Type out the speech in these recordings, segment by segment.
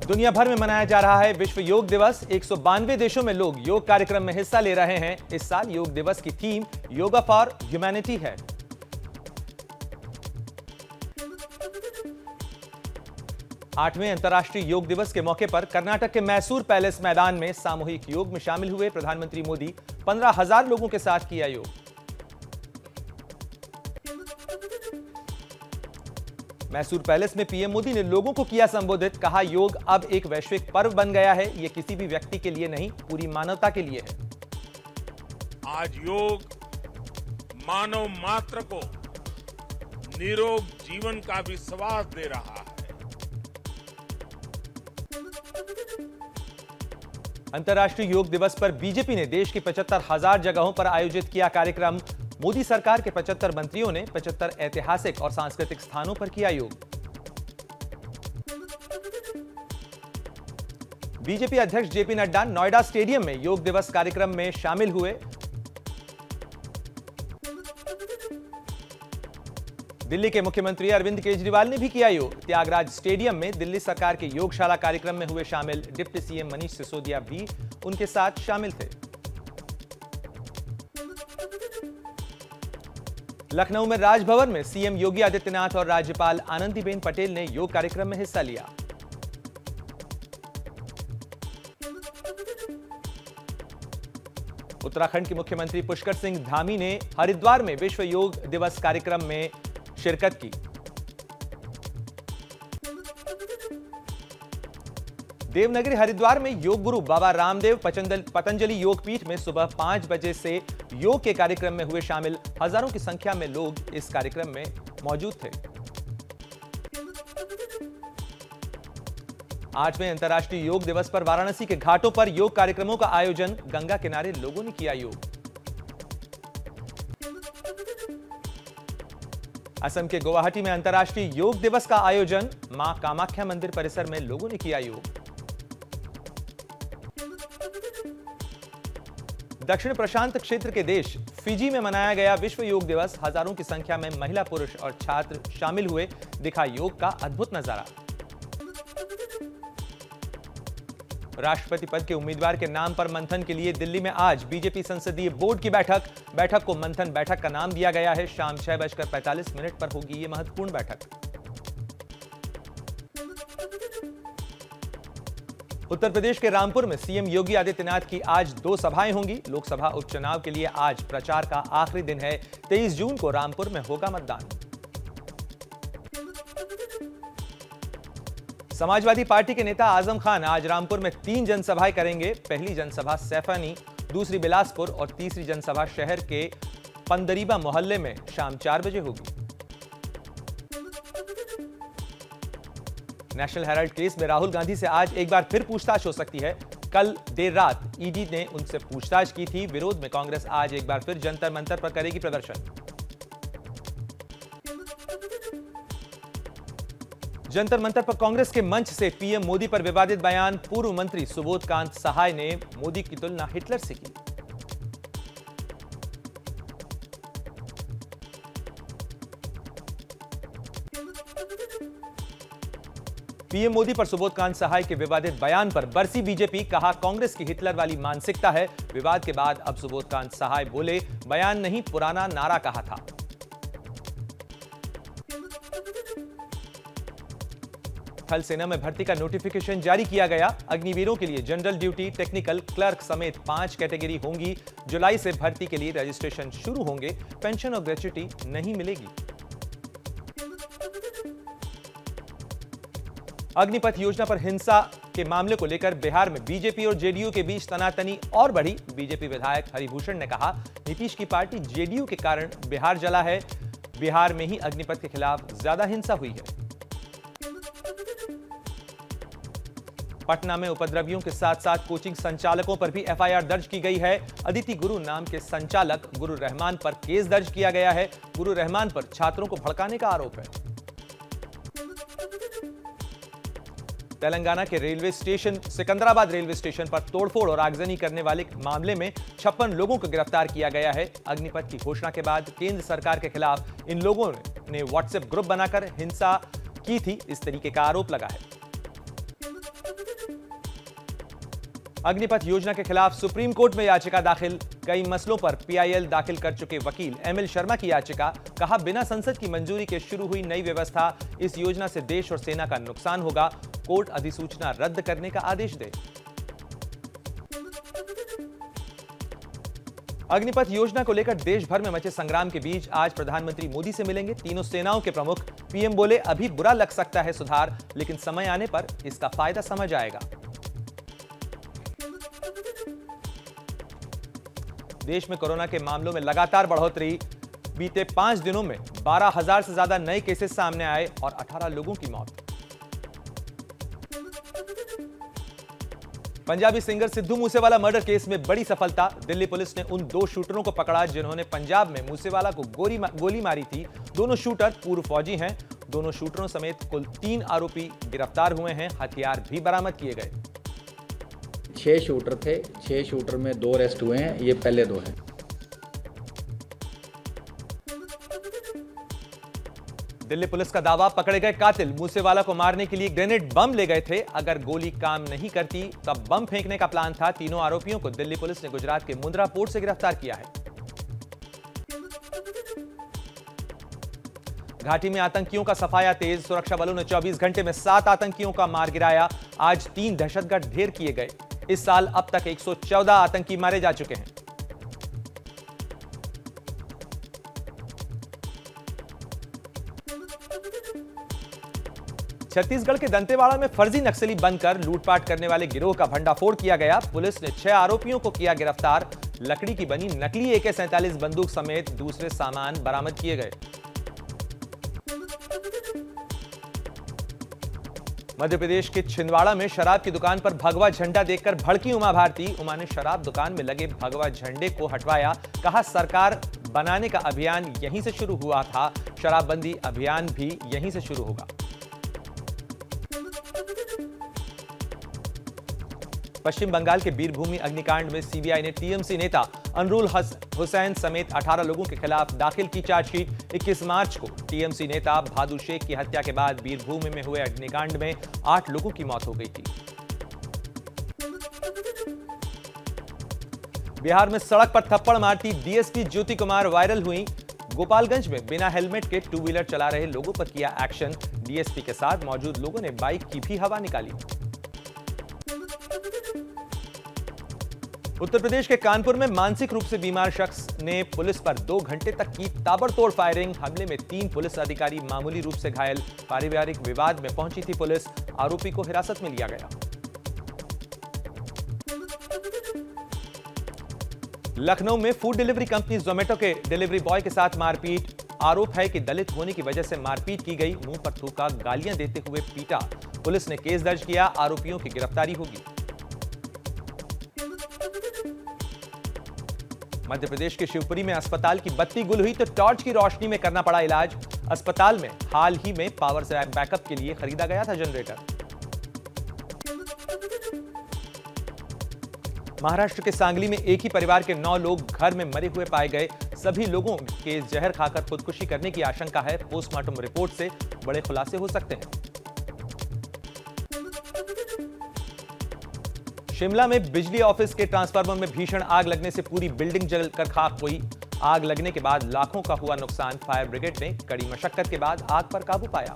दुनिया भर में मनाया जा रहा है विश्व योग दिवस। 192 देशों में लोग योग कार्यक्रम में हिस्सा ले रहे हैं। इस साल योग दिवस की थीम योगा फॉर ह्यूमैनिटी है। आठवें अंतर्राष्ट्रीय योग दिवस के मौके पर कर्नाटक के मैसूर पैलेस मैदान में सामूहिक योग में शामिल हुए प्रधानमंत्री मोदी 15,000 लोगों के साथ किया योग। मैसूर पैलेस में पीएम मोदी ने लोगों को किया संबोधित। कहा, योग अब एक वैश्विक पर्व बन गया है। यह किसी भी व्यक्ति के लिए नहीं, पूरी मानवता के लिए है। आज योग मानव मात्र को निरोग जीवन का विश्वास दे रहा है। अंतर्राष्ट्रीय योग दिवस पर बीजेपी ने देश की 75,000 जगहों पर आयोजित किया कार्यक्रम। मोदी सरकार के 75 मंत्रियों ने 75 ऐतिहासिक और सांस्कृतिक स्थानों पर किया योग। बीजेपी अध्यक्ष जेपी नड्डा नोएडा स्टेडियम में योग दिवस कार्यक्रम में शामिल हुए। दिल्ली के मुख्यमंत्री अरविंद केजरीवाल ने भी किया योग। त्यागराज स्टेडियम में दिल्ली सरकार के योगशाला कार्यक्रम में हुए शामिल। डिप्टी सीएम मनीष सिसोदिया भी उनके साथ शामिल थे। लखनऊ में राजभवन में सीएम योगी आदित्यनाथ और राज्यपाल आनंदीबेन पटेल ने योग कार्यक्रम में हिस्सा लिया। उत्तराखंड के मुख्यमंत्री पुष्कर सिंह धामी ने हरिद्वार में विश्व योग दिवस कार्यक्रम में शिरकत की। देवनगरी हरिद्वार में योग गुरु बाबा रामदेव पतंजलि योग पीठ में सुबह 5 बजे से योग के कार्यक्रम में हुए शामिल। हजारों की संख्या में लोग इस कार्यक्रम में मौजूद थे। 8वें अंतर्राष्ट्रीय योग दिवस पर वाराणसी के घाटों पर योग कार्यक्रमों का आयोजन। गंगा किनारे लोगों ने किया योग। असम के गुवाहाटी में अंतर्राष्ट्रीय योग दिवस का आयोजन। मां कामाख्या मंदिर परिसर में लोगों ने किया योग। दक्षिण प्रशांत क्षेत्र के देश फिजी में मनाया गया विश्व योग दिवस। हजारों की संख्या में महिला, पुरुष और छात्र शामिल हुए। दिखा योग का अद्भुत नजारा। राष्ट्रपति पद के उम्मीदवार के नाम पर मंथन के लिए दिल्ली में आज बीजेपी संसदीय बोर्ड की बैठक को मंथन बैठक का नाम दिया गया है। शाम 6:45 पर होगी यह महत्वपूर्ण बैठक। उत्तर प्रदेश के रामपुर में सीएम योगी आदित्यनाथ की आज 2 सभाएं होंगी। लोकसभा उपचुनाव के लिए आज प्रचार का आखिरी दिन है। 23 जून को रामपुर में होगा मतदान। समाजवादी पार्टी के नेता आजम खान आज रामपुर में 3 जनसभाएं करेंगे। पहली जनसभा सैफानी, दूसरी बिलासपुर और तीसरी जनसभा शहर के पंदरीबा मोहल्ले में शाम 4 बजे होगी। नेशनल हेराल्ड केस में राहुल गांधी से आज एक बार फिर पूछताछ हो सकती है। कल देर रात ईडी ने उनसे पूछताछ की थी। विरोध में कांग्रेस आज एक बार फिर जंतर मंतर पर करेगी प्रदर्शन। जंतर मंतर पर कांग्रेस के मंच से पीएम मोदी पर विवादित बयान। पूर्व मंत्री सुबोध कांत सहाय ने मोदी की तुलना हिटलर से की। पीएम मोदी पर सुबोध कांत सहाय के विवादित बयान पर बरसी बीजेपी। कहा, कांग्रेस की हिटलर वाली मानसिकता है। विवाद के बाद अब सुबोध कांत सहाय बोले, बयान नहीं पुराना नारा कहा था। थल सेना में भर्ती का नोटिफिकेशन जारी किया गया। अग्निवीरों के लिए जनरल ड्यूटी, टेक्निकल, क्लर्क समेत 5 कैटेगरी होंगी। जुलाई से भर्ती के लिए रजिस्ट्रेशन शुरू होंगे। पेंशन और ग्रेच्युटी नहीं मिलेगी। अग्निपथ योजना पर हिंसा के मामले को लेकर बिहार में बीजेपी और जेडीयू के बीच तनातनी और बढ़ी। बीजेपी विधायक हरिभूषण ने कहा, नीतीश की पार्टी जेडीयू के कारण बिहार जला है। बिहार में ही अग्निपथ के खिलाफ ज्यादा हिंसा हुई है। पटना में उपद्रवियों के साथ साथ कोचिंग संचालकों पर भी एफआईआर दर्ज की गई है। अदिति गुरु नाम के संचालक गुरु रहमान पर केस दर्ज किया गया है। गुरु रहमान पर छात्रों को भड़काने का आरोप है। तेलंगाना के railway station Secunderabad railway station पर तोड़फोड़ और आगजनी करने वाले मामले में 56 लोगों को गिरफ्तार किया गया है। अग्निपथ की घोषणा के बाद केंद्र सरकार के खिलाफ इन लोगों ने व्हाट्सएप ग्रुप बनाकर हिंसा की थी, इस तरीके का आरोप लगा है। अग्निपथ योजना के खिलाफ सुप्रीम कोर्ट में याचिका दाखिल। कई मसलों पर पीआईएल दाखिल कर चुके वकील एमएल शर्मा की याचिका। कहा, बिना संसद की मंजूरी के शुरू हुई नई व्यवस्था, इस योजना से देश और सेना का नुकसान होगा। कोर्ट अधिसूचना रद्द करने का आदेश दे। अग्निपथ योजना को लेकर देश भर में मचे संग्राम के बीच आज प्रधानमंत्री मोदी से मिलेंगे तीनों सेनाओं के प्रमुख। पीएम बोले, अभी बुरा लग सकता है सुधार, लेकिन समय आने पर इसका फायदा समझ आएगा। देश में कोरोना के मामलों में लगातार बढ़ोतरी। बीते 5 दिनों में 12,000 से ज्यादा नए केसेस सामने आए और 18 लोगों की मौत। Punjabi singer Sidhu Moosewala murder case में बड़ी सफलता। दिल्ली पुलिस ने उन 2 शूटरों को पकड़ा जिन्होंने पंजाब में मूसेवाला को गोली मारी थी। दोनों शूटर पूर्व फौजी हैं। दोनों शूटरों समेत कुल 3 आरोपी गिरफ्तार हुए हैं। हथियार भी बरामद किए गए। 6 शूटर थे, 6 शूटर में 2 अरेस्ट हुए हैं, ये पहले 2 हैं। दिल्ली पुलिस का दावा, पकड़े गए कातिल मूसेवाला को मारने के लिए ग्रेनेड बम ले गए थे। अगर गोली काम नहीं करती तब बम फेंकने का प्लान था। तीनों आरोपियों को दिल्ली पुलिस ने गुजरात के मुंद्रा पोर्ट से गिरफ्तार किया है। घाटी में आतंकियों का सफाया तेज। सुरक्षा बलों ने 24 घंटे में 7 आतंकियों का मार गिराया। आज 3 दहशतगर्द ढेर किए गए। इस साल अब तक 114 आतंकी मारे जा चुके हैं। छत्तीसगढ़ के दंतेवाड़ा में फर्जी नक्सली बनकर लूटपाट करने वाले गिरोह का भंडाफोड़ किया गया। पुलिस ने 6 आरोपियों को किया गिरफ्तार। लकड़ी की बनी नकली AK-47 बंदूक समेत दूसरे सामान बरामद किए गए। मध्य प्रदेश के छिंदवाड़ा में शराब की दुकान पर भगवा झंडा देखकर भड़की उमा भारती। उमा ने शराब दुकान में लगे भगवा झंडे को हटवाया। कहा, सरकार बनाने का अभियान यहीं से शुरू हुआ था। शराबबंदी अभियान भी यहीं से शुरू होगा। पश्चिम बंगाल के बीरभूमि अग्निकांड में सीबीआई ने टीएमसी नेता अनरुल हुसैन समेत 18 लोगों के खिलाफ दाखिल की चार्जशीट। 21 मार्च को टीएमसी नेता भादु शेख की हत्या के बाद बीरभूमि में हुए अग्निकांड में 8 लोगों की मौत हो गई थी। बिहार में सड़क पर थप्पड़ मारती डीएसपी ज्योति कुमार वायरल हुई। गोपालगंज में बिना हेलमेट के 2 व्हीलर चला रहे लोगों पर किया एक्शन। डीएसपी के साथ मौजूद लोगों ने बाइक की भी हवा निकाली। उत्तर प्रदेश के कानपुर में मानसिक रूप से बीमार शख्स ने पुलिस पर 2 घंटे तक की ताबड़तोड़ फायरिंग। हमले में 3 पुलिस अधिकारी मामूली रूप से घायल। पारिवारिक विवाद में पहुंची थी पुलिस। आरोपी को हिरासत में लिया गया। लखनऊ में फूड डिलीवरी कंपनी जोमेटो के डिलीवरी बॉय के साथ मारपीट। आरोप है कि दलित होने की वजह से मारपीट की गई। मुंह पर थूका, गालियां देते हुए पीटा। पुलिस ने केस दर्ज किया। आरोपियों की गिरफ्तारी होगी। मध्य प्रदेश के शिवपुरी में अस्पताल की बत्ती गुल हुई तो टॉर्च की रोशनी में करना पड़ा इलाज। अस्पताल में हाल ही में पावर बैकअप के लिए खरीदा गया था जनरेटर। महाराष्ट्र के सांगली में एक ही परिवार के 9 लोग घर में मरे हुए पाए गए। सभी लोगों के जहर खाकर खुदकुशी करने की आशंका है। पोस्टमार्टम रिपोर्ट से बड़े खुलासे हो सकते हैं। शिमला में बिजली ऑफिस के ट्रांसफार्मर में भीषण आग लगने से पूरी बिल्डिंग जलकर खाक हुई। आग लगने के बाद लाखों का हुआ नुकसान। फायर ब्रिगेड ने कड़ी मशक्कत के बाद आग पर काबू पाया।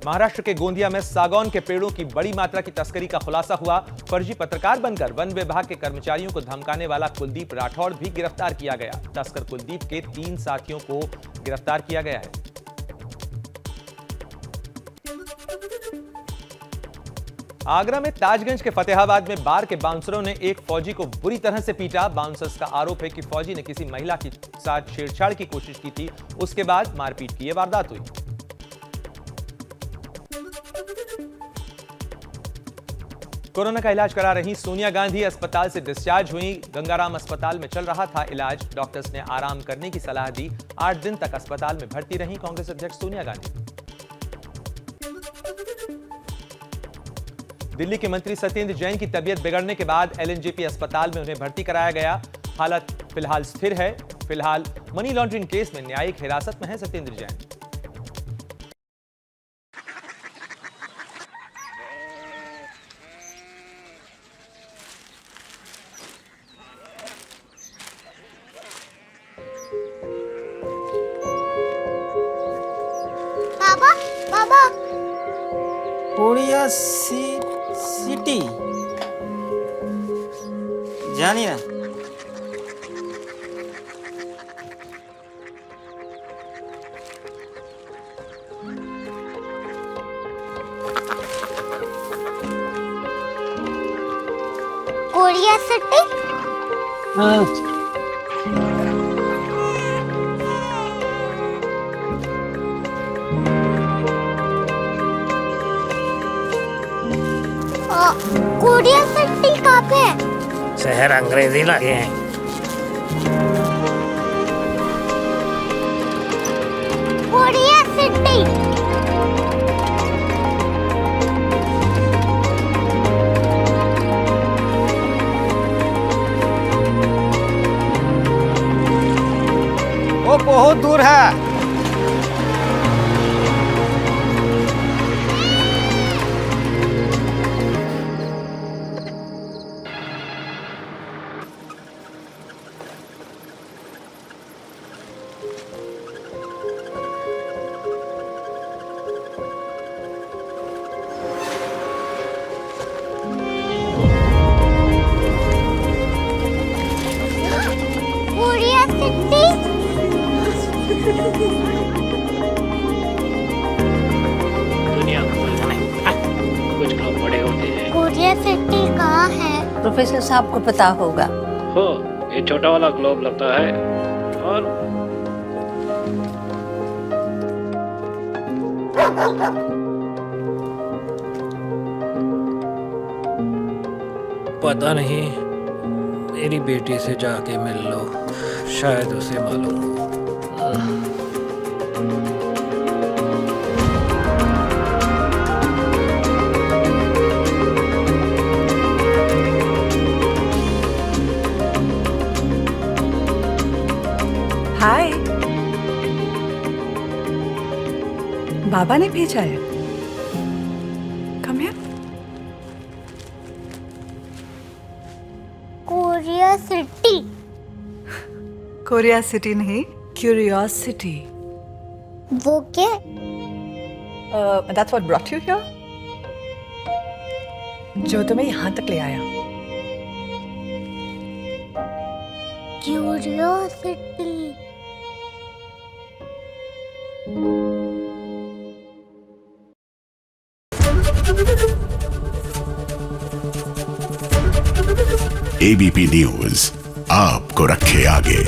महाराष्ट्र के गोंदिया में सागौन के पेड़ों की बड़ी मात्रा की तस्करी का खुलासा हुआ। फर्जी पत्रकार बनकर वन विभाग के कर्मचारियों को धमकाने वाला कुलदीप राठौड़ भी गिरफ्तार किया गया। तस्कर कुलदीप के 3 साथियों को गिरफ्तार किया गया है। आगरा में ताजगंज के फतेहाबाद में बार के बाउंसरों ने एक फौजी को बुरी तरह से पीटा। बाउंसर्स का आरोप है कि फौजी ने किसी महिला के साथ छेड़छाड़ की कोशिश की थी। उसके बाद मारपीट की यह वारदात हुई। कोरोना का इलाज करा रही सोनिया गांधी अस्पताल से डिस्चार्ज हुई। गंगाराम अस्पताल में चल रहा था इलाज। डॉक्टर्स ने आराम करने की सलाह दी। 8 दिन तक अस्पताल में भर्ती रही कांग्रेस अध्यक्ष सोनिया गांधी। दिल्ली के मंत्री सत्येंद्र जैन की तबीयत बिगड़ने के बाद एलएनजेपी अस्पताल में उन्हें भर्ती कराया गया। हालत फिलहाल स्थिर है। फिलहाल मनी लॉन्ड्रिंग केस में न्यायिक हिरासत में है सत्येंद्र जैन। बाबा बाबा कोरिया सिटी জানি না। कोरिया सिटी कोरिया सिटी कहाँ पे है? शहर अंग्रेजी लगे हैं। कोरिया सिटी वो बहुत दूर है। कोरिया सिटी दुनिया को बोलना नहीं, कुछ लोग बड़े होते हैं। कोरिया सिटी कहाँ है? प्रोफेसर साहब को पता होगा। हो, ये छोटा वाला ग्लोब लगता है और पता नहीं, मेरी बेटी से जाके मिल लो, शायद उसे मालूम हो। हाय, बाबा ने भेजा है। Come here. Korea city Korea city नहीं, क्यूरियोसिटी। वो क्या? That's what brought you here, जो तुम्हें यहाँ तक ले आया। क्यूरियोसिटी एबीपी न्यूज आपको रखे आगे।